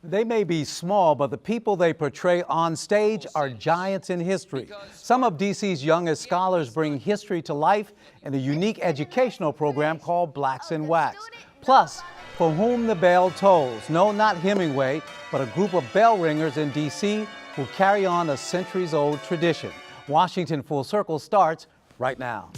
They may be small, but the people they portray on stage are giants in history. Some of DC's youngest scholars bring history to life in a unique educational program called Blacks in Wax. Plus, For Whom the Bell Tolls. No, not Hemingway, but a group of bell ringers in DC who carry on a centuries-old tradition. Washington Full Circle starts right now.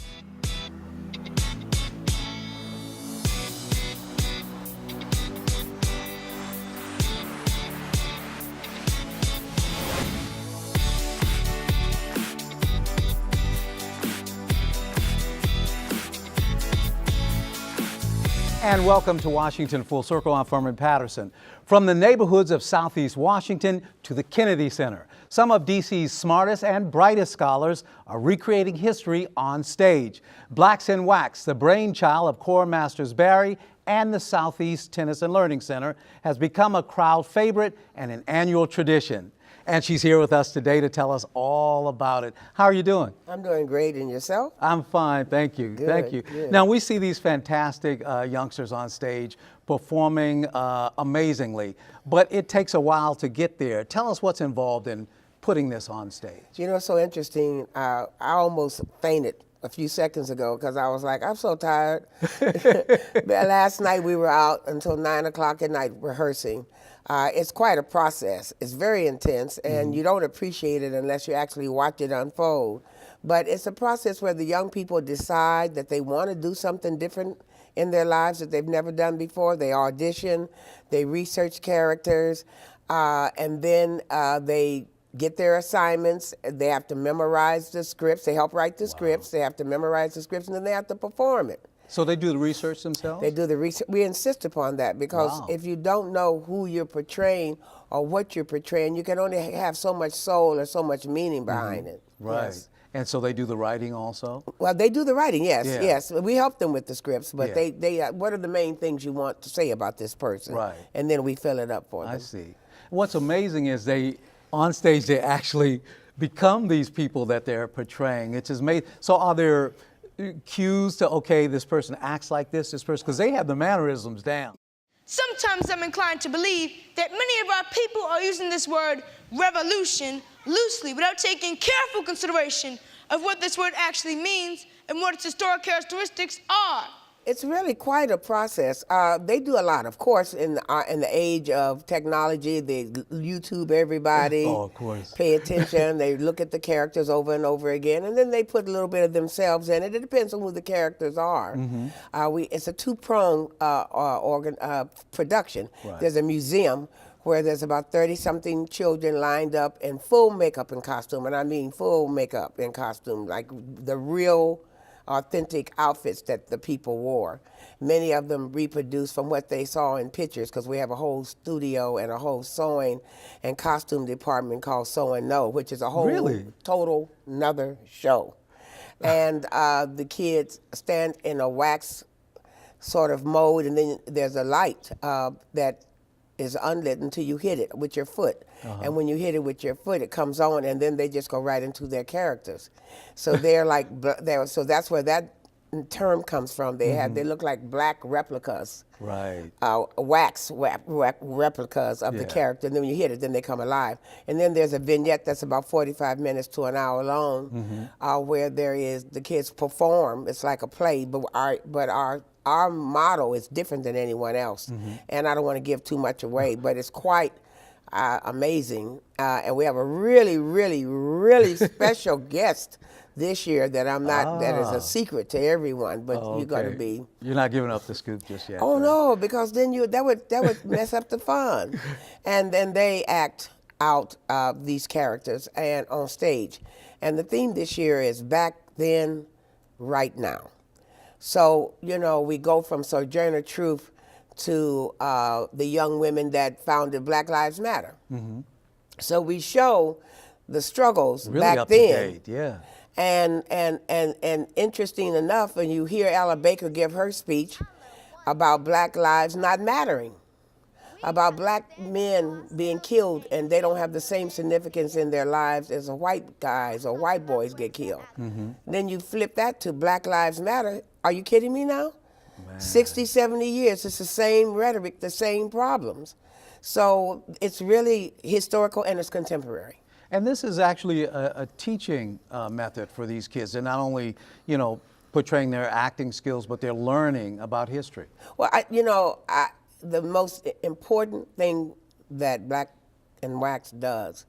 And welcome to Washington Full Circle. I'm Furman Patterson. From the neighborhoods of Southeast Washington to the Kennedy Center, some of DC's smartest and brightest scholars are recreating history on stage. Blacks in Wax, the brainchild of Cora Masters Berry and the Southeast Tennis and Learning Center, has become a crowd favorite and an annual tradition. And she's here with us today to tell us all about it. How are you doing? I'm doing great. And yourself? I'm fine, thank you. Good, thank you. good. Now, we see these fantastic youngsters on stage performing amazingly, but it takes a while to get there. Tell us what's involved in putting this on stage. You know, it's so interesting. I almost fainted a few seconds ago because I was like, I'm so tired. Last night we were out until 9 o'clock at night rehearsing. It's quite a process. It's very intense, and you don't appreciate it unless you actually watch it unfold. But it's a process where the young people decide that they want to do something different in their lives that they've never done before. They audition, they research characters, and then they get their assignments. They have to memorize the scripts. They help write the scripts. They have to memorize the scripts, and then they have to perform it. So they do the research themselves? They do the research. We insist upon that because Wow. if you don't know who you're portraying or what you're portraying, you can only have so much soul or so much meaning behind it. Right. Yes. And so they do the writing also? Well, they do the writing, yes, Yeah. yes. We help them with the scripts, but Yeah. they what are the main things you want to say about this person? Right. And then we fill it up for them. I see. What's amazing is on stage, they actually become these people that they're portraying. It's amazing. So are there cues to, okay, this person acts like this person, because they have the mannerisms down. Sometimes I'm inclined to believe that many of our people are using this word revolution loosely without taking careful consideration of what this word actually means and what its historic characteristics are. It's really quite a process. They do a lot, of course, in the age of technology. They YouTube everybody. Oh, of course. Pay attention. They look at the characters over and over again, and then they put a little bit of themselves in it. It depends on who the characters are. It's a two-pronged production. Right. There's a museum where there's about 30-something children lined up in full makeup and costume, and I mean full makeup and costume, like the real authentic outfits that the people wore. Many of them reproduced from what they saw in pictures because we have a whole studio and a whole sewing and costume department called Sew and Know, which is a whole total another show. And the kids stand in a wax sort of mode, and then there's a light that is unlit until you hit it with your foot. And when you hit it with your foot, it comes on, and then they just go right into their characters. So they're like, so that's where that term comes from. They look like black replicas. Right. Wax replicas of the character. And then when you hit it, then they come alive. And then there's a vignette that's about 45 minutes to an hour long, where the kids perform. It's like a play, but our motto is different than anyone else. And I don't want to give too much away, but it's quite amazing. And we have a really, really, really special guest this year that that is a secret to everyone, but you're going to be. You're not giving up the scoop just yet. Oh, right? no, because then that would mess up the fun. And then they act out these characters and on stage. And the theme this year is Back Then, Right Now. So, you know, we go from Sojourner Truth to the young women that founded Black Lives Matter. So we show the struggles Really back up then. to date, yeah. And interesting enough, when you hear Ella Baker give her speech about Black lives not mattering, about black men being killed and they don't have the same significance in their lives as white guys or white boys get killed. Then you flip that to Black Lives Matter. Are you kidding me now? Man. 60, 70 years, it's the same rhetoric, the same problems. So it's really historical and it's contemporary. And this is actually a teaching method for these kids. They're not only, you know, portraying their acting skills, but they're learning about history. Well, the most important thing that Black and Wax does,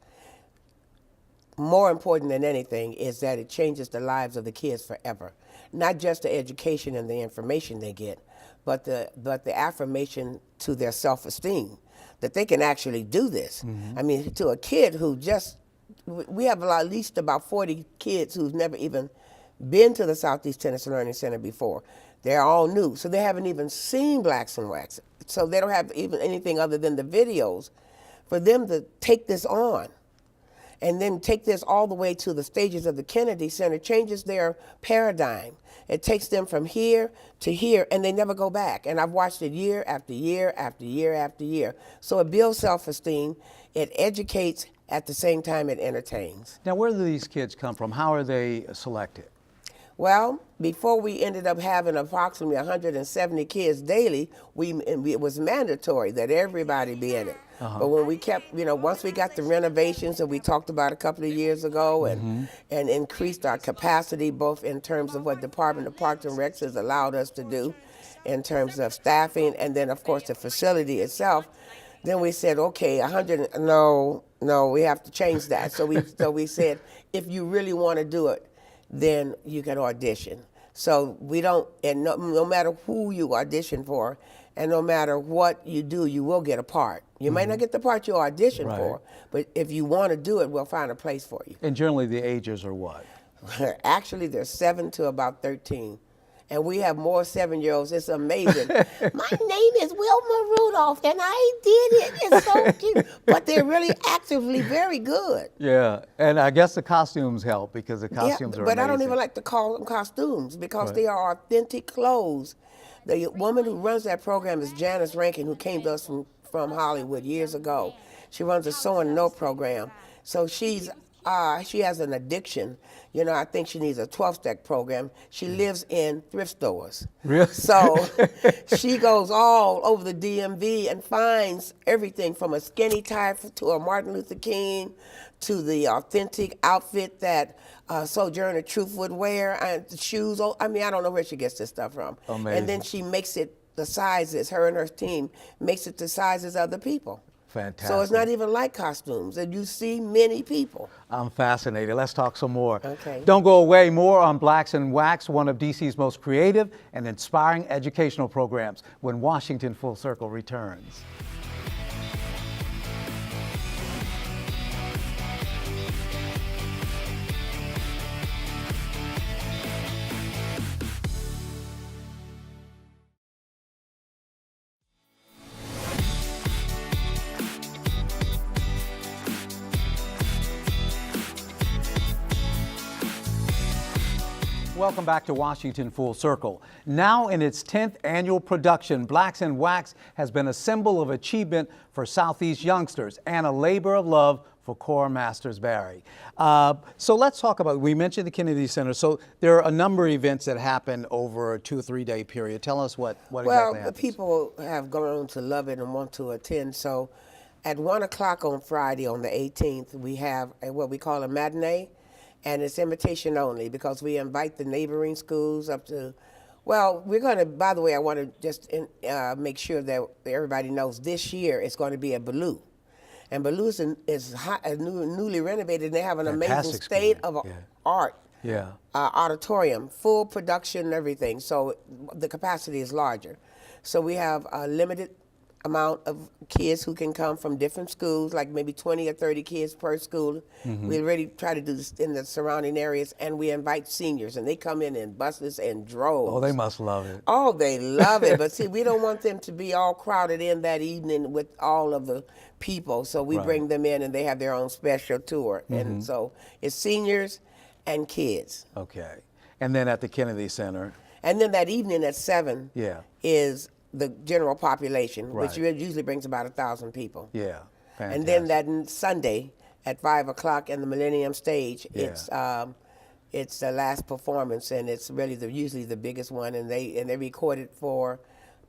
more important than anything, is that it changes the lives of the kids forever. Not just the education and the information they get, but the affirmation to their self-esteem, that they can actually do this. I mean, to a kid who we have at least about 40 kids who've never even been to the Southeast Tennessee Learning Center before. They're all new, so they haven't even seen Blacks and Wax. So they don't have even anything other than the videos. For them to take this on and then take this all the way to the stages of the Kennedy Center changes their paradigm. It takes them from here to here, and they never go back. And I've watched it year after year after year after year. So it builds self-esteem, it educates, at the same time it entertains. Now, where do these kids come from? How are they selected? Well, before we ended up having approximately 170 kids daily, it was mandatory that everybody be in it. But when we kept, once we got the renovations that we talked about a couple of years ago and increased our capacity, both in terms of what Department of Parks and Recs has allowed us to do in terms of staffing, and then, of course, the facility itself, then we said, okay, 100, no, we have to change that. So we said, if you really want to do it, then you can audition. So we don't, and no matter who you audition for, and no matter what you do, you will get a part. You might not get the part you audition for, but if you want to do it, we'll find a place for you. And generally the ages are what? Actually, they're 7 to about 13. And we have more 7-year-olds. It's amazing. My name is Wilma Rudolph, and I did it. It's so cute. But they're really actively very good. Yeah, and I guess the costumes help because the costumes are but amazing. I don't even like to call them costumes because they are authentic clothes. The woman who runs that program is Janice Rankin, who came to us from Hollywood years ago. She runs a Sew and Know program. So she has an addiction. I think she needs a 12-step program. She lives in thrift stores. Really? So she goes all over the DMV and finds everything from a skinny tie to a Martin Luther King to the authentic outfit that Sojourner Truth would wear, and the shoes. I don't know where she gets this stuff from. Amazing. And then she makes it the sizes, her and her team makes it the sizes of the people. Fantastic. So it's not even like costumes, and you see many people. I'm fascinated. Let's talk some more. Okay. Don't go away. More on Blacks and Wax, one of DC's most creative and inspiring educational programs, when Washington Full Circle returns. Welcome back to Washington Full Circle. Now in its 10th annual production, Blacks and Wax has been a symbol of achievement for Southeast youngsters and a labor of love for Cora Masters Barry. So let's talk about, we mentioned the Kennedy Center, so there are a number of events that happen over a 2 or 3 day period. Tell us what exactly happens. Well, the people have gone to love it and want to attend, so at 1 o'clock on Friday on the 18th, we have what we call a matinee. And it's invitation only because we invite the neighboring schools up to, well, we're going to, by the way, I want to just make sure that everybody knows this year it's going to be at Ballou. And Ballou is newly renovated, and they have an amazing state-of-art auditorium, full production and everything. So the capacity is larger. So we have a limited amount of kids who can come from different schools, like maybe 20 or 30 kids per school. We already try to do this in the surrounding areas, and we invite seniors, and they come in buses and droves. Oh, they must love it. Oh, they love it. But see, we don't want them to be all crowded in that evening with all of the people, so we bring them in, and they have their own special tour. And so it's seniors and kids. Okay. And then at the Kennedy Center. And then that evening at 7 is the general population, which usually brings about 1,000 people. Yeah, fantastic. And then that Sunday at 5 o'clock in the Millennium Stage, it's the last performance, and it's really usually the biggest one, and they record it for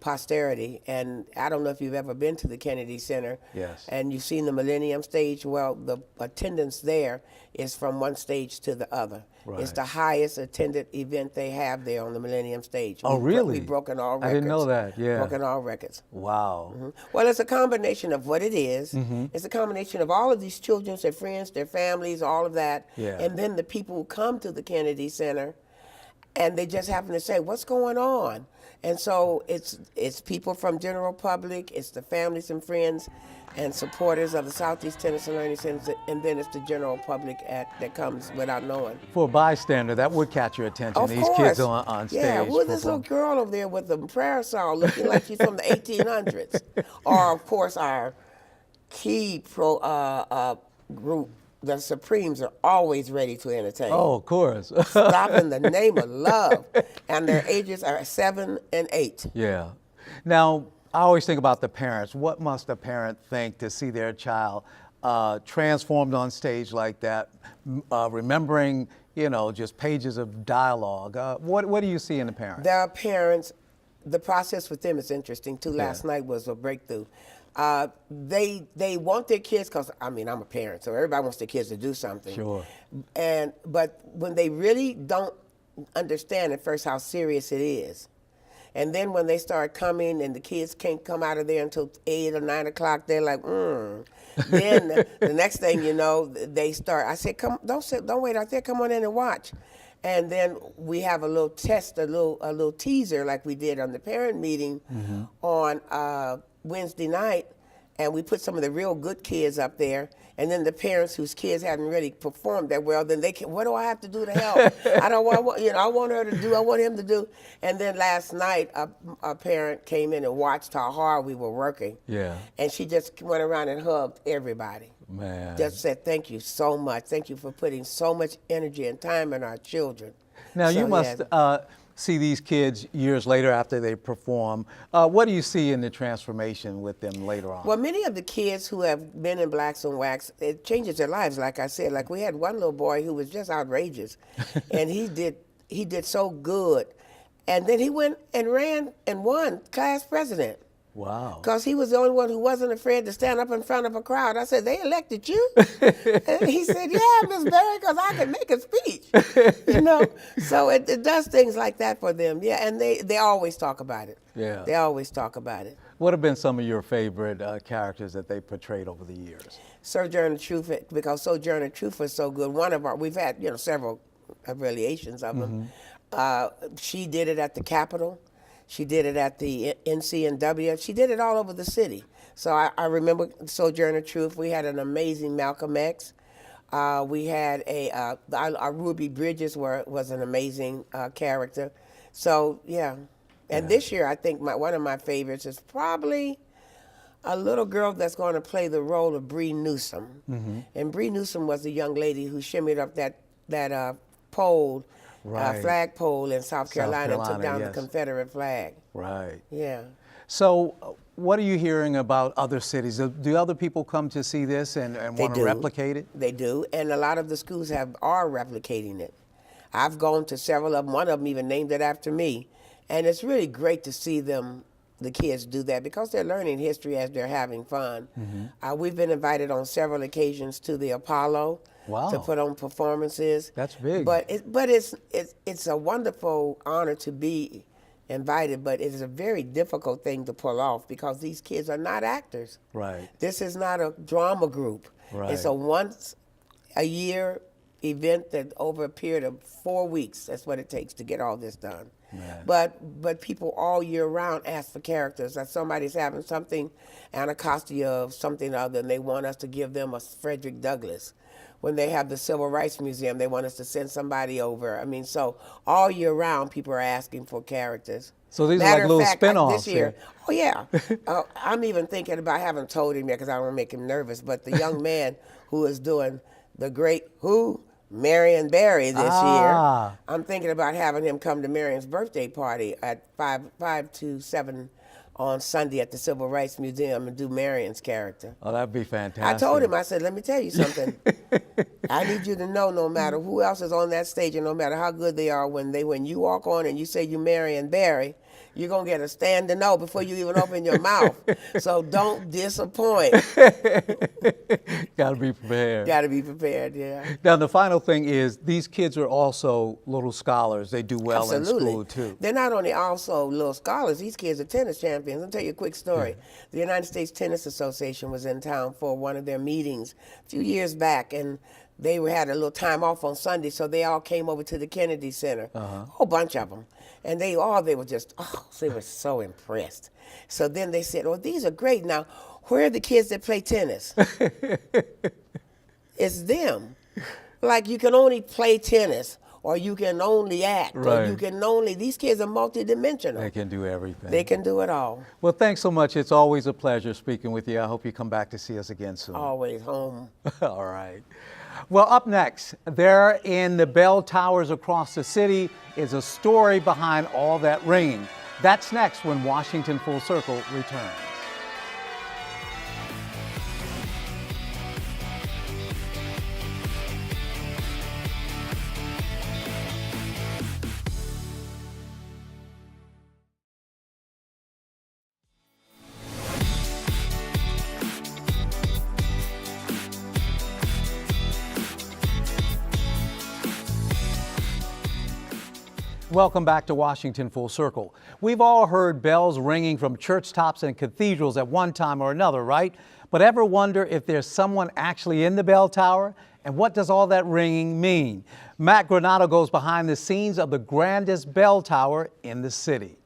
posterity. And I don't know if you've ever been to the Kennedy Center. Yes. And you've seen the Millennium Stage. Well, the attendance there is from one stage to the other. Right. It's the highest attended event they have there on the Millennium Stage. Oh, really? We've broken all records. I didn't know that, yeah. Broken all records. Wow. Well, it's a combination of what it is. Mm-hmm. It's a combination of all of these children, their friends, their families, all of that. Yeah. And then the people who come to the Kennedy Center and they just happen to say, what's going on? And so it's people from general public, it's the families and friends and supporters of the Southeast Tennessee Learning Center, and then it's the general public that comes without knowing. For a bystander, that would catch your attention. Of These course. kids on stage. Yeah, who's this little performing. girl over there with the parasol looking like she's from the 1800s? Or, of course, our key group, the Supremes, are always ready to entertain. Oh, of course. Stop in the name of love. And their ages are 7 and 8. Yeah. Now, I always think about the parents. What must a parent think to see their child transformed on stage like that, remembering, just pages of dialogue? What do you see in the parents? Their parents, the process with them is interesting too. Last night was a breakthrough. They want their kids, because I'm a parent, so everybody wants their kids to do something. Sure. But when they really don't understand at first how serious it is, and then when they start coming and the kids can't come out of there until 8 or 9 o'clock, they're like, Then the next thing you know, they start. I said, "Come, don't wait out there. Come on in and watch." And then we have a little test, a little teaser, like we did on the parent meeting on Wednesday night, and we put some of the real good kids up there. And then the parents whose kids haven't really performed that well, then they can, what do I have to do to help? I want her to do, I want him to do. And then last night, a parent came in and watched how hard we were working. Yeah. And she just went around and hugged everybody. Man. Just said, thank you so much. Thank you for putting so much energy and time in our children. Now, So, you must see these kids years later after they perform. What do you see in the transformation with them later on? Well, many of the kids who have been in Blacks on Wax, it changes their lives, like I said. Like we had one little boy who was just outrageous, and he did so good. And then he went and ran and won class president. Wow. Because he was the only one who wasn't afraid to stand up in front of a crowd. I said, they elected you? And he said, yeah, Miss Berry, because I can make a speech. So it does things like that for them. Yeah, and they always talk about it. Yeah. They always talk about it. What have been some of your favorite characters that they portrayed over the years? Sojourner Truth, because Sojourner Truth was so good. We've had several variations of them. She did it at the Capitol. She did it at the NCNW. She did it all over the city. So I remember Sojourner Truth. We had an amazing Malcolm X. We had our Ruby Bridges was an amazing character. So, yeah. And this year, I think one of my favorites is probably a little girl that's going to play the role of Bree Newsom. Mm-hmm. And Bree Newsom was the young lady who shimmied up that pole, Right. flagpole in South Carolina and took down yes. the Confederate flag. Right. Yeah. So what are you hearing about other cities? Do other people come to see this and want to replicate it? They do, and a lot of the schools are replicating it. I've gone to several of them. One of them even named it after me. And it's really great to see the kids do that, because they're learning history as they're having fun. Mm-hmm. We've been invited on several occasions to the Apollo. Wow. To put on performances. That's big. But it's a wonderful honor to be invited, but it is a very difficult thing to pull off, because these kids are not actors. Right. This is not a drama group. Right. It's a once-a-year event that over a period of 4 weeks. That's what it takes to get all this done. Man. But people all year round ask for characters. Like somebody's having something, Anacostia of something other, and they want us to give them a Frederick Douglass. When they have the Civil Rights Museum, they want us to send somebody over. I mean, so all year round, people are asking for characters. So these Matter are like little of fact, spin-offs this year. here. Oh, yeah. I'm even thinking about, I haven't told him yet because I don't want to make him nervous, but the young man who is doing the great, Marion Barry this year. I'm thinking about having him come to Marion's birthday party at 5 to 7 on Sunday at the Civil Rights Museum and do Marion's character. Oh, that'd be fantastic. I told him, I said, let me tell you something. I need you to know, no matter who else is on that stage and no matter how good they are, when you walk on and you say you Marion Barry, you're going to get a standing no before you even open your mouth. So don't disappoint. Got to be prepared. Got to be prepared, yeah. Now, the final thing is these kids are also little scholars. They do well Absolutely. in school, too. They're not only also little scholars, these kids are tennis champions. I'll tell you a quick story. The United States Tennis Association was in town for one of their meetings a few years back, and they had a little time off on Sunday, so they all came over to the Kennedy Center, a whole bunch of them. And they were just, they were so impressed. So then they said, well, these are great. Now, where are the kids that play tennis? It's them. Like, you can only play tennis, or you can only act, or you can only, these kids are multidimensional. They can do everything. They can do it all. Well, thanks so much. It's always a pleasure speaking with you. I hope you come back to see us again soon. Always home. All right. Well, up next, there in the bell towers across the city is a story behind all that ringing. That's next when Washington Full Circle returns. Welcome back to Washington Full Circle. We've all heard bells ringing from church tops and cathedrals at one time or another, right? But ever wonder if there's someone actually in the bell tower? And what does all that ringing mean? Matt Granado goes behind the scenes of the grandest bell tower in the city.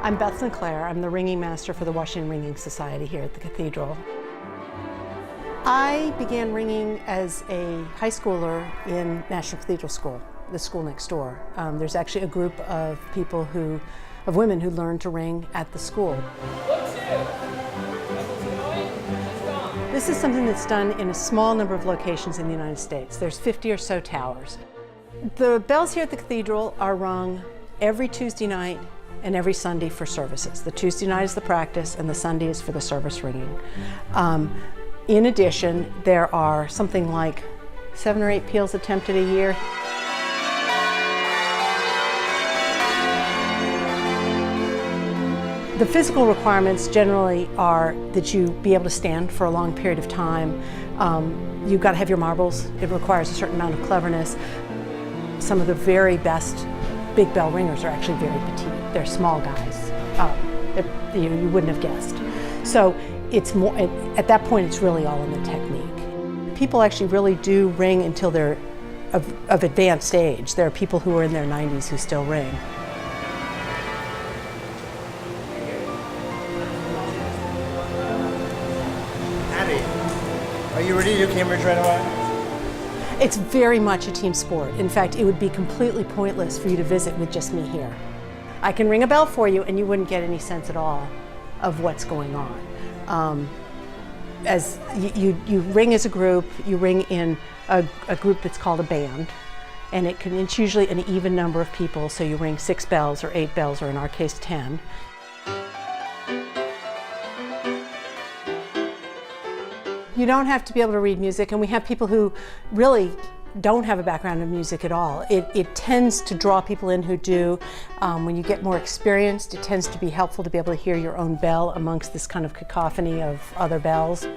I'm Beth Sinclair. I'm the ringing master for the Washington Ringing Society here at the Cathedral. I began ringing as a high schooler in National Cathedral School, the school next door. There's actually a group of women who learned to ring at the school. This is something that's done in a small number of locations in the United States. There's 50 or so towers. The bells here at the Cathedral are rung every Tuesday night and every Sunday for services. The Tuesday night is the practice and the Sunday is for the service ringing. In addition, there are something like 7 or 8 peals attempted a year. The physical requirements generally are that you be able to stand for a long period of time. You've got to have your marbles. It requires a certain amount of cleverness. Some of the very best big bell ringers are actually very petite. They're small guys. You wouldn't have guessed. So it's more, at that point, it's really all in the technique. People actually really do ring until they're of advanced age. There are people who are in their 90s who still ring. Abby, are you ready to do Cambridge right away? It's very much a team sport. In fact, it would be completely pointless for you to visit with just me here. I can ring a bell for you and you wouldn't get any sense at all of what's going on. As you ring as a group, you ring in a group that's called a band, and it's usually an even number of people, so you ring 6 bells or 8 bells, or in our case 10. You don't have to be able to read music, and we have people who really don't have a background in music at all. It tends to draw people in who do. When you get more experienced, it tends to be helpful to be able to hear your own bell amongst this kind of cacophony of other bells.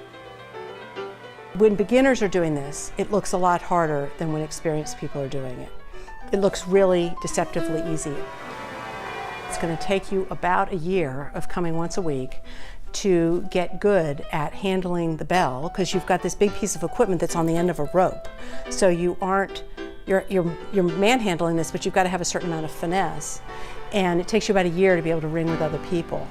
When beginners are doing this, it looks a lot harder than when experienced people are doing it. It looks really deceptively easy. It's going to take you about a year of coming once a week to get good at handling the bell, because you've got this big piece of equipment that's on the end of a rope. So you're manhandling this, but you've got to have a certain amount of finesse. And it takes you about a year to be able to ring with other people.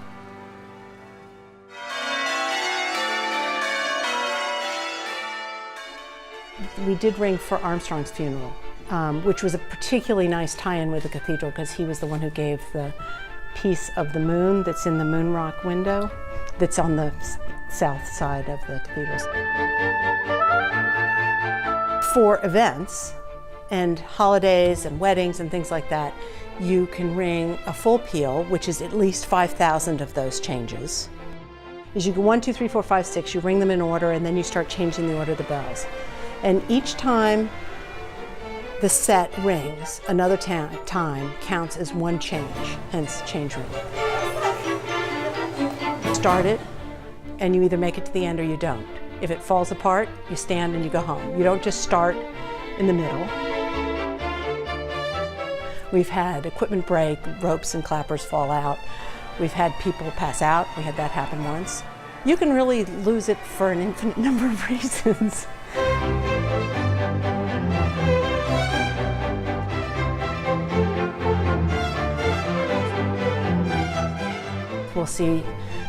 We did ring for Armstrong's funeral, which was a particularly nice tie-in with the cathedral, because he was the one who gave the piece of the moon that's in the moon rock window that's on the south side of the cathedral. For events, and holidays and weddings and things like that, you can ring a full peal, which is at least 5,000 of those changes. As you go 1, 2, 3, 4, 5, 6, you ring them in order, and then you start changing the order of the bells. And each time the set rings, another time counts as one change, hence change ring. Start it, and you either make it to the end or you don't. If it falls apart, you stand and you go home. You don't just start in the middle. We've had equipment break, ropes and clappers fall out. We've had people pass out. We had that happen once. You can really lose it for an infinite number of reasons. We'll see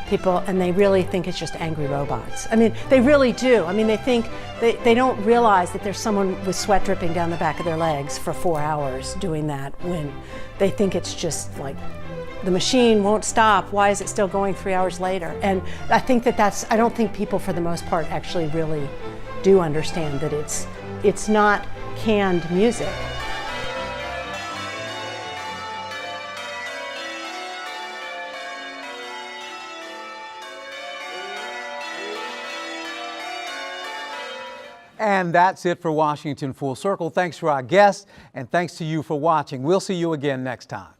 people and they really think it's just angry robots. I mean, they really do. I mean, they don't realize that there's someone with sweat dripping down the back of their legs for 4 hours doing that, when they think it's just like the machine won't stop. Why is it still going 3 hours later? And I think I don't think people for the most part actually really do understand that it's not canned music. And that's it for Washington Full Circle. Thanks to our guests, and thanks to you for watching. We'll see you again next time.